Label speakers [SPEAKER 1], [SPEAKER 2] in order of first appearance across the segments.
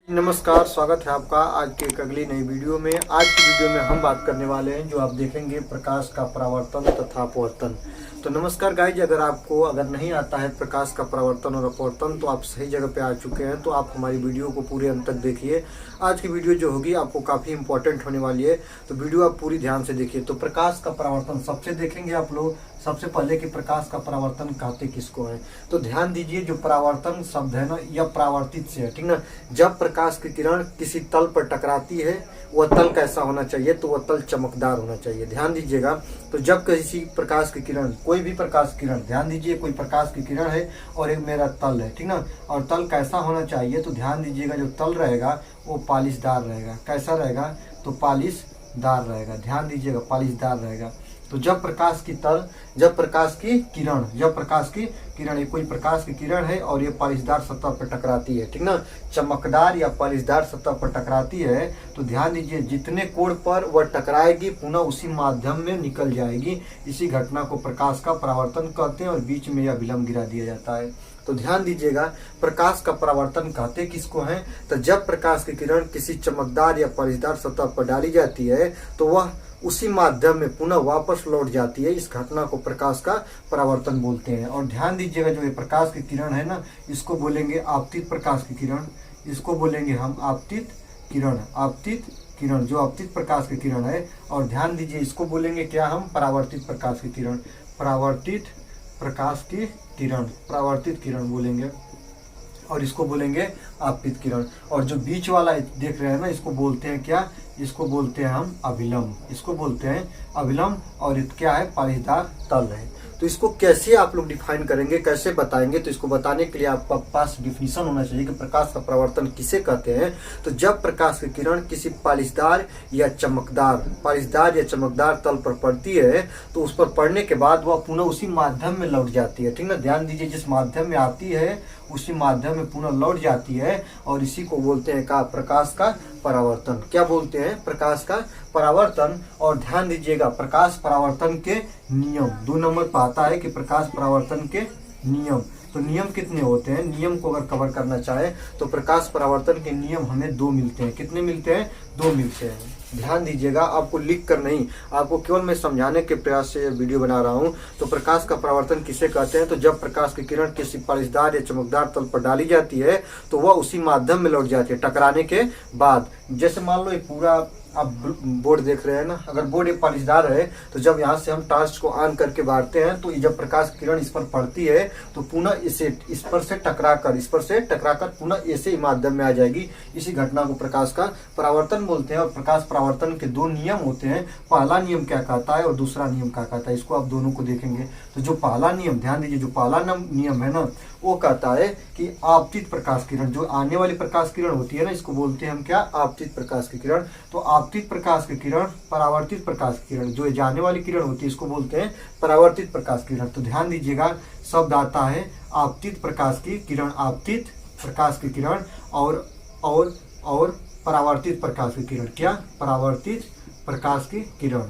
[SPEAKER 1] नमस्कार, स्वागत है आपका आज के एक अगली नई वीडियो में। आज की वीडियो में हम बात करने वाले हैं जो आप देखेंगे प्रकाश का परावर्तन तथा अपवर्तन। तो नमस्कार गाइज, अगर नहीं आता है प्रकाश का परावर्तन और अपवर्तन तो आप सही जगह पे आ चुके हैं। तो आप हमारी वीडियो को पूरे अंत तक देखिए। आज की वीडियो जो होगी आपको काफ़ी इंपॉर्टेंट होने वाली है, तो वीडियो आप पूरी ध्यान से देखिए। तो प्रकाश का परावर्तन सबसे देखेंगे आप लोग सबसे पहले कि प्रकाश का परावर्तन कहते किसको है। तो ध्यान दीजिए, जो परावर्तन शब्द है ना, यह परावर्तित से है, ठीक ना। जब प्रकाश की किरण किसी तल पर टकराती है, वह तल कैसा होना चाहिए? तो वह तल चमकदार होना चाहिए। ध्यान दीजिएगा, तो जब किसी प्रकाश की किरण, कोई भी प्रकाश की किरण, ध्यान दीजिए, कोई प्रकाश की किरण है और एक मेरा तल है, ठीक ना, और तल कैसा होना चाहिए? तो ध्यान दीजिएगा, जो तल रहेगा वो पॉलिशदार रहेगा। कैसा रहेगा? तो पॉलिशदार रहेगा। ध्यान दीजिएगा, पॉलिशदार रहेगा। तो जब प्रकाश की किरण कोई प्रकाश की किरण है और ये पॉलिशदार सतह पर टकराती है, ठीक ना, चमकदार या पॉलिशदार सतह पर टकराती है, तो ध्यान दीजिए, जितने कोण पर वह टकराएगी पुनः उसी माध्यम में निकल जाएगी। इसी घटना को प्रकाश का परावर्तन कहते हैं और बीच में यह विलंब गिरा दिया जाता है। तो ध्यान दीजिएगा, प्रकाश का परावर्तन कहते किसको है? तो जब प्रकाश की किरण किसी चमकदार या पॉलिशदार सतह पर डाली जाती है तो वह उसी माध्यम में पुनः वापस लौट जाती है। इस घटना को प्रकाश का परावर्तन बोलते हैं। और ध्यान दीजिएगा, जो ये प्रकाश की किरण है ना, इसको बोलेंगे आपतित प्रकाश की किरण। इसको बोलेंगे हम आपतित किरण। आपतित किरण, जो आपतित प्रकाश की किरण है। और ध्यान दीजिए, इसको बोलेंगे क्या हम? परावर्तित प्रकाश की किरण। परावर्तित प्रकाश की किरण, परावर्तित किरण बोलेंगे। और इसको बोलेंगे आपतित किरण। और जो बीच वाला देख रहे हैं ना, इसको बोलते हैं क्या? इसको बोलते हैं हम अभिलंब। इसको बोलते हैं अभिलंब। और क्या है? पॉलिशदार तल है। तो इसको कैसे आप लोग डिफाइन करेंगे, कैसे बताएंगे? तो इसको बताने के लिए आपके पास डिफिनीशन होना चाहिए कि प्रकाश का परावर्तन किसे कहते हैं। तो जब प्रकाश की किरण किसी पॉलिशदार या चमकदार तल पर पड़ती है तो उस पर पड़ने के बाद वह पुनः उसी माध्यम में लौट जाती है, ठीक ना। ध्यान दीजिए, जिस माध्यम में आती है उसी माध्यम में पुनः लौट जाती है और इसी को बोलते हैं का प्रकाश का परावर्तन। क्या बोलते हैं? प्रकाश का परावर्तन। और ध्यान दीजिएगा, प्रकाश परावर्तन के नियम 2 नंबर पर आता है कि प्रकाश परावर्तन के नियम। तो नियम कितने होते हैं? नियम को अगर कवर करना चाहे तो प्रकाश परावर्तन के नियम हमें 2 मिलते हैं। कितने मिलते हैं? 2 मिलते हैं। ध्यान दीजिएगा, आपको लिख कर नहीं, आपको केवल मैं समझाने के प्रयास से वीडियो बना रहा हूं। तो प्रकाश का परावर्तन किसे कहते हैं? तो जब प्रकाश की किरण किसी पॉलिशदार या चमकदार तल पर डाली जाती है तो वह उसी माध्यम में लौट जाती है टकराने के बाद। जैसे मान लो ये पूरा आप बोर्ड देख रहे हैं ना, अगर बोर्ड एक पॉलिशदार है तो जब यहाँ से हम टॉर्च को ऑन करके बांटते हैं तो जब प्रकाश किरण इस पर पड़ती है तो पुनः इस पर से टकराकर पुनः ऐसे ही माध्यम में आ जाएगी। इसी घटना को प्रकाश का परावर्तन बोलते हैं। और प्रकाश परावर्तन के 2 नियम होते हैं। पहला नियम क्या कहता है और दूसरा नियम क्या कहता है, इसको आप दोनों को देखेंगे। तो जो पहला नियम, ध्यान दीजिए, जो पहला नियम है ना, वो कहता है कि आपतित प्रकाश किरण, जो आने वाली प्रकाश किरण होती है ना, इसको बोलते हैं हम क्या? आपतित प्रकाश की किरण। तो आपतित प्रकाश की किरण, परावर्तित प्रकाश की किरण, जो जाने वाली किरण होती है, इसको बोलते हैं परावर्तित प्रकाश किरण। तो ध्यान दीजिएगा, शब्द आता है आपतित प्रकाश की किरण, आपतित प्रकाश की किरण और परावर्तित प्रकाश की किरण। क्या? परावर्तित प्रकाश की किरण,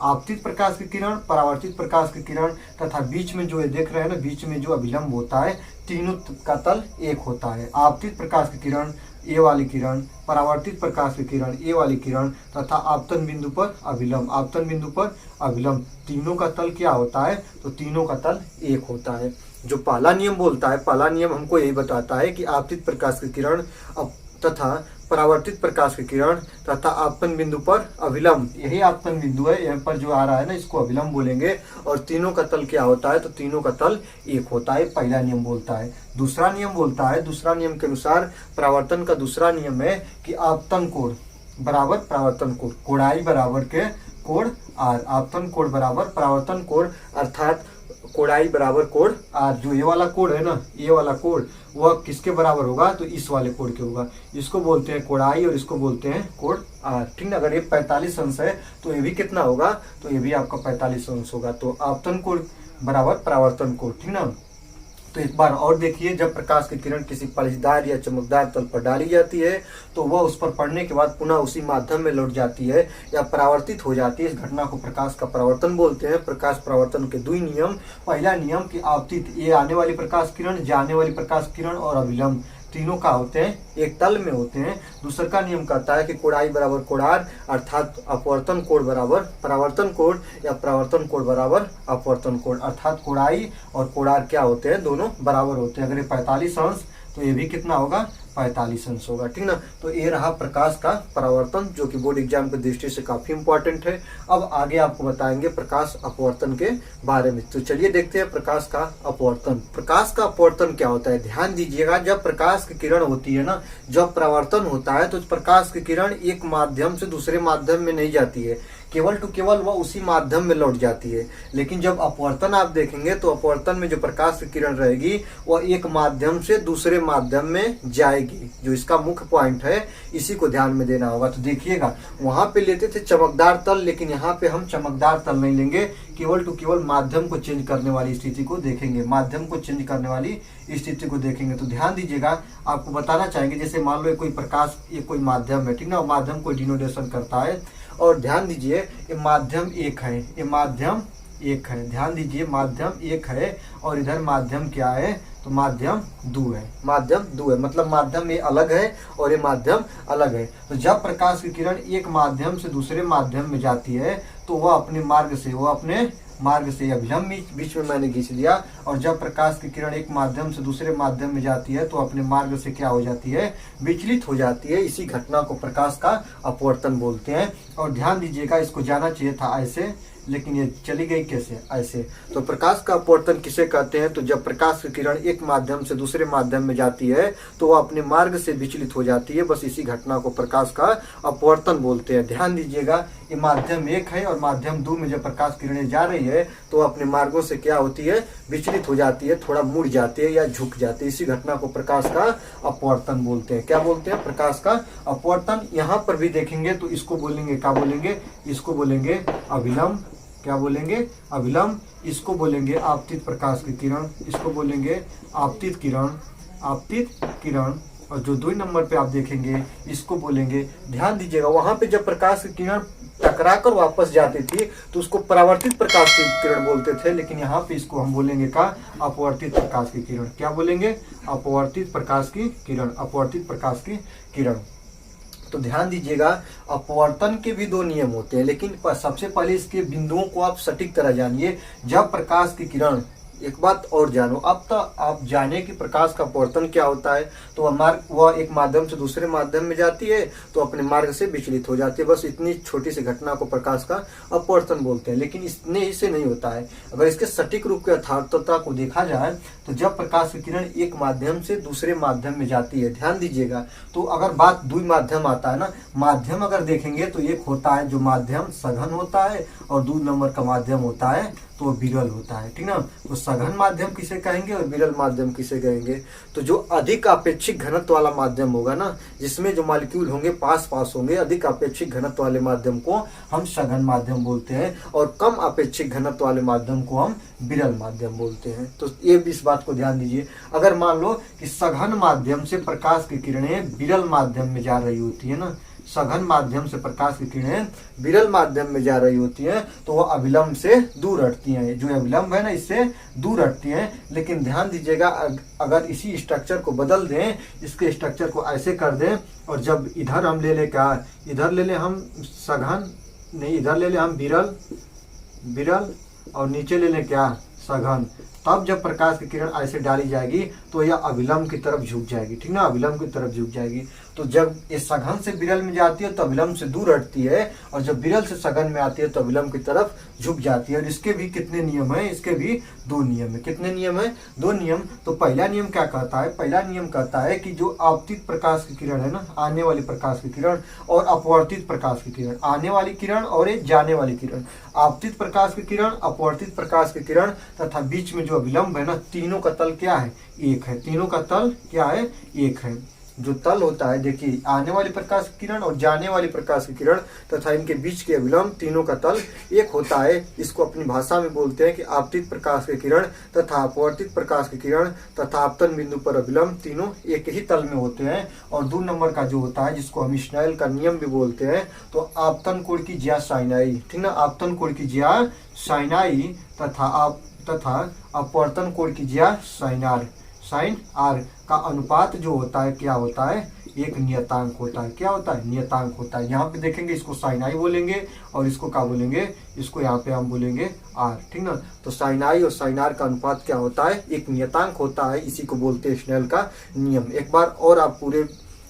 [SPEAKER 1] आपतित प्रकाश की किरण, परावर्तित प्रकाश की किरण। तथा बीच में जो ये देख रहे हैं ना, बीच में जो अभिलंब होता है, तीनों का तल एक होता है। आपतित प्रकाश की किरण ए वाली किरण, परावर्तित प्रकाश की किरण ए वाली किरण तथा आपतन बिंदु पर अभिलंब, आपतन बिंदु पर अभिलंब, तीनों का तल क्या होता है? तो तीनों का तल एक होता है। जो पहला नियम बोलता है, पहला नियम हमको यही बताता है कि आपतित प्रकाश की किरण तथा परावर्तित प्रकाश की किरण तथा आपतन बिंदु पर अभिलंब, यही आपतन बिंदु है, यहाँ पर जो आ रहा है ना, इसको अभिलंब बोलेंगे। और तीनों का तल क्या होता है? तो तीनों का तल एक होता है। पहला नियम बोलता है। दूसरा नियम बोलता है, दूसरा नियम के अनुसार परावर्तन का दूसरा नियम है कि आपतन कोण बराबर परावर्तन कोण, कोणाई बराबर के कोण आर, आपतन कोण बराबर परावर्तन कोण, अर्थात कोणाई बराबर कोण आर। जो ये वाला कोण है ना, ये वाला कोण, वह किसके बराबर होगा? तो इस वाले कोण के होगा। इसको बोलते हैं कोणाई और इसको बोलते हैं कोण आर, ठीक ना। अगर ये 45 अंश है तो ये भी कितना होगा? तो ये भी आपका 45 अंश होगा। तो आपतन कोण बराबर परावर्तन कोण, ठीक ना। तो एक बार और देखिए, जब प्रकाश की किरण किसी पॉलिशदार या चमकदार तल पर डाली जाती है तो वह उस पर पड़ने के बाद पुनः उसी माध्यम में लौट जाती है या परावर्तित हो जाती है। इस घटना को प्रकाश का परावर्तन बोलते हैं। प्रकाश परावर्तन के 2 नियम। पहला नियम कि आपतित, ये आने वाली प्रकाश किरण, जाने वाली प्रकाश किरण और अभिलंब, तीनों का होते हैं, एक तल में होते हैं। दूसरा का नियम कहता है कि कोणाई बराबर कोणार, अर्थात अपवर्तन कोण बराबर परावर्तन कोण या परावर्तन कोण बराबर अपवर्तन कोण, अर्थात कोणाई और कोणार क्या होते हैं, दोनों बराबर होते हैं। अगर ये 45 अंश तो ये भी कितना होगा, 45 अंश होगा, ठीक ना। तो ये रहा प्रकाश का परावर्तन, जो कि बोर्ड एग्जाम की दृष्टि से काफी इंपॉर्टेंट है। अब आगे आपको बताएंगे प्रकाश अपवर्तन के बारे में। तो चलिए देखते हैं प्रकाश का अपवर्तन। प्रकाश का अपवर्तन क्या होता है, ध्यान दीजिएगा, जब प्रकाश की किरण होती है ना, जब परावर्तन होता है तो प्रकाश की किरण एक माध्यम से दूसरे माध्यम में नहीं जाती है, केवल टू केवल वह उसी माध्यम में लौट जाती है। लेकिन जब अपवर्तन आप देखेंगे तो अपवर्तन में जो प्रकाश की किरण रहेगी वह एक माध्यम से दूसरे माध्यम में जाएगी, जो इसका मुख्य पॉइंट है, इसी को ध्यान में देना होगा। तो देखिएगा, वहां पे लेते थे चमकदार तल, लेकिन यहाँ पे हम चमकदार तल नहीं लेंगे, केवल टू केवल माध्यम को चेंज करने वाली स्थिति को देखेंगे, माध्यम को चेंज करने वाली स्थिति को देखेंगे। तो ध्यान दीजिएगा, आपको बताना चाहेंगे, जैसे मान लो कोई प्रकाश, ये कोई माध्यम है, ठीक ना, माध्यम को डिनोटेशन करता है, और ध्यान दीजिए ये माध्यम एक है, ये माध्यम एक है, ध्यान दीजिए माध्यम एक है, और इधर माध्यम क्या है, तो माध्यम दो है, माध्यम दो है, मतलब माध्यम ये अलग है और ये माध्यम अलग है। तो जब प्रकाश की किरण एक माध्यम से दूसरे माध्यम में जाती है तो वह अपने मार्ग से अभिलंब बीच में मैंने खींच दिया, और जब प्रकाश की किरण एक माध्यम से दूसरे माध्यम में जाती है तो अपने मार्ग से क्या हो जाती है, विचलित हो जाती है। इसी घटना को प्रकाश का अपवर्तन बोलते हैं। और ध्यान दीजिएगा, इसको जाना चाहिए था ऐसे, लेकिन ये चली गई कैसे, ऐसे। तो प्रकाश का अपवर्तन किसे कहते हैं, तो जब प्रकाश की किरण एक माध्यम से दूसरे माध्यम में जाती है तो वह अपने मार्ग से विचलित हो जाती है, बस इसी घटना को प्रकाश का अपवर्तन बोलते हैं। ध्यान दीजिएगा, ये माध्यम एक है और माध्यम दो में जब प्रकाश किरणें जा रही है तो अपने मार्गों से क्या होती है, विचलित हो जाती है, थोड़ा मुड़ जाती है या झुक जाती है। इसी घटना को प्रकाश का अपवर्तन बोलते हैं। क्या बोलते हैं, प्रकाश का अपवर्तन। यहाँ पर भी देखेंगे तो इसको बोलेंगे, क्या बोलेंगे, इसको बोलेंगे अभिलंब, क्या बोलेंगे, अभिलंब। इसको बोलेंगे आपतित प्रकाश की किरण, इसको बोलेंगे आपतित किरण, आपतित किरण। और जो 2 नंबर पे आप देखेंगे इसको बोलेंगे, ध्यान दीजिएगा, वहां पे जब प्रकाश की किरण टकरा कर वापस जाती थी तो उसको परावर्तित प्रकाश की किरण बोलते थे, लेकिन यहाँ पे इसको हम बोलेंगे का अपवर्तित प्रकाश की किरण। क्या बोलेंगे, अपवर्तित प्रकाश की किरण, अपवर्तित प्रकाश की किरण। तो ध्यान दीजिएगा, अपवर्तन के भी 2 नियम होते हैं, लेकिन सबसे पहले इसके बिंदुओं को आप सटीक तरह जानिए। जब प्रकाश की किरण, एक बात और जानो, अब तो आप जाने कि प्रकाश का अपवर्तन क्या होता है, तो वह एक माध्यम से दूसरे माध्यम में जाती है तो अपने मार्ग से विचलित हो जाती है, बस इतनी छोटी सी घटना को प्रकाश का अपवर्तन बोलते हैं। लेकिन इतने ही से नहीं होता है, अगर इसके सटीक रूप के यथार्थता को देखा जाए तो जब प्रकाश की किरण एक माध्यम से दूसरे माध्यम में जाती है, ध्यान दीजिएगा, तो अगर बात 2 माध्यम आता है ना, माध्यम अगर देखेंगे तो एक होता है जो माध्यम सघन होता है और 2 नंबर का माध्यम होता है तो विरल होता है, ठीक ना। तो सघन माध्यम किसे कहेंगे और विरल माध्यम किसे कहेंगे, तो जो अधिक अपेक्षिक घनत्व वाला माध्यम होगा ना, जिसमें जो मॉलिक्यूल होंगे पास पास होंगे, अधिक अपेक्षिक घनत्व वाले माध्यम को हम सघन माध्यम बोलते हैं, और कम अपेक्षिक घनत्व वाले माध्यम को हम विरल माध्यम बोलते हैं। तो ये भी इस बात को ध्यान दीजिए, अगर मान लो कि सघन माध्यम से प्रकाश की किरणें विरल माध्यम में जा रही होती है ना, सघन माध्यम से प्रकाश की किरणें विरल माध्यम में जा रही होती हैं तो वह अभिलंब से दूर हटती हैं, जो अभिलंब है ना इससे दूर हटती हैं। लेकिन ध्यान दीजिएगा, अगर इसी स्ट्रक्चर को बदल दें, इसके स्ट्रक्चर को ऐसे कर दें, और जब इधर हम ले ले क्या, इधर ले ले हम सघन, नहीं इधर ले ले हम विरल, विरल, और नीचे ले ले क्या, सघन, तब जब प्रकाश की किरण ऐसे डाली जाएगी तो यह अभिलंब की तरफ झुक जाएगी, ठीक ना, अभिलंब की तरफ झुक जाएगी। तो जब ये सघन से विरल में जाती है तो अभिलंब से दूर हटती है, और जब विरल से सघन में आती है तो अभिलंब की तरफ झुक जाती है। और इसके भी कितने नियम है, इसके भी 2 नियम है। कितने नियम है, 2 नियम। तो पहला नियम क्या कहता है, पहला नियम कहता है कि जो आपतित प्रकाश की किरण है ना, आने वाली प्रकाश की किरण, और अपवर्तित प्रकाश की किरण, आने वाली किरण और एक जाने वाली किरण, आपतित प्रकाश की किरण, अपवर्तित प्रकाश की किरण तथा बीच में जो अभिलंब है ना, तीनों का तल क्या है, एक है। तीनों का तल क्या है, एक है। जो तल होता है, देखिए, आने वाली प्रकाश की किरण और जाने वाली प्रकाश की किरण तथा इनके बीच के अभिलंब, तीनों का तल एक होता है। इसको अपनी भाषा में बोलते हैं कि आपतित प्रकाश की किरण तथा अपवर्तित प्रकाश की किरण तथा आपतन बिंदु पर अभिलंब तीनों एक ही तल में होते हैं। और 2 नंबर का जो होता है, जिसको हम स्नेल का नियम भी बोलते हैं, तो आपतन कोण की ज्या साइनाई, ठीक ना, आपतन कोण की ज्या साइनाई तथा अपवर्तन कोण की ज्या साइनार, साइन आर का अनुपात जो होता है क्या होता है, एक नियतांक होता है। क्या होता है, नियतांक होता है। यहाँ पे देखेंगे इसको साइन आई बोलेंगे और इसको क्या बोलेंगे, इसको यहाँ पे हम बोलेंगे आर, ठीक ना। तो साइन आई और साइन आर का अनुपात क्या होता है, एक नियतांक होता है। इसी को बोलते हैं स्नेल का नियम। एक बार और आप पूरे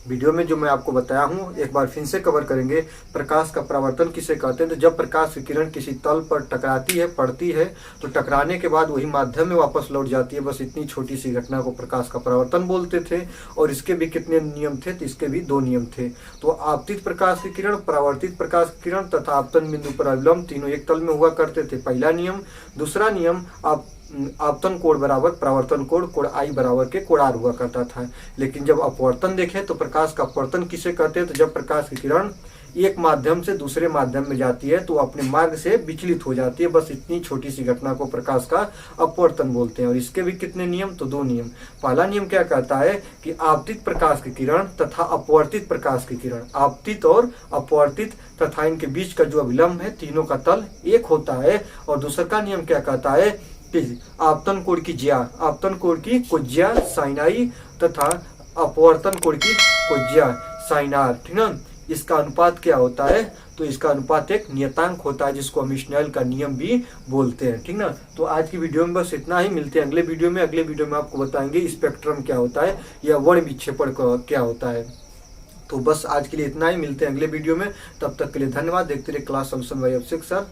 [SPEAKER 1] वीडियो में जो मैं आपको बताया हूँ एक बार फिर से कवर करेंगे। प्रकाश का परावर्तन किसे कहते हैं, तो जब प्रकाश की किरण किसी तल पर टकराती है, पड़ती है, तो टकराने के बाद वही माध्यम में वापस लौट जाती है। बस इतनी छोटी सी घटना को प्रकाश का परावर्तन बोलते थे। और इसके भी कितने नियम थे, तो इसके भी 2 नियम थे। तो आपतित प्रकाश की किरण, परावर्तित प्रकाश की किरण तथा आपतन बिंदु पर अविलंब तीनों एक तल में हुआ करते थे, पहला नियम। दूसरा नियम आपतन कोण बराबर परावर्तन कोण, कोण आई बराबर के कोण आर हुआ करता था। लेकिन जब अपवर्तन देखें तो प्रकाश का अपवर्तन किसे कहते हैं, तो जब प्रकाश की किरण एक माध्यम से दूसरे माध्यम में जाती है तो अपने मार्ग से विचलित हो जाती है। बस इतनी छोटी सी घटना को प्रकाश का अपवर्तन बोलते हैं। और इसके भी कितने नियम, तो 2 नियम। पहला नियम क्या कहता है कि आपतित प्रकाश की किरण तथा अपवर्तित प्रकाश की किरण, आपतित और अपवर्तित तथा इनके बीच का जो अविलंब है, तीनों का तल एक होता है। और दूसरा का नियम क्या कहता है कि आपतन कोण की ज्या, आपतन कोण की कोज्या साइन आई तथा अपवर्तन कोण की कोज्या साइन आर, ठीक ना। इसका अनुपात क्या होता है, तो इसका अनुपात एक नियतांक होता है, जिसको हम स्नेल का नियम भी बोलते हैं, ठीक ना। तो आज की वीडियो में बस इतना ही। मिलते हैं अगले वीडियो में। अगले वीडियो में आपको बताएंगे स्पेक्ट्रम क्या होता है या वर्ण विक्षेपण क्या होता है। तो बस आज के लिए इतना ही। मिलते हैं अगले वीडियो में। तब तक के लिए धन्यवाद। देखते रहिए क्लास सॉल्यूशन बाय अभिषेक सर।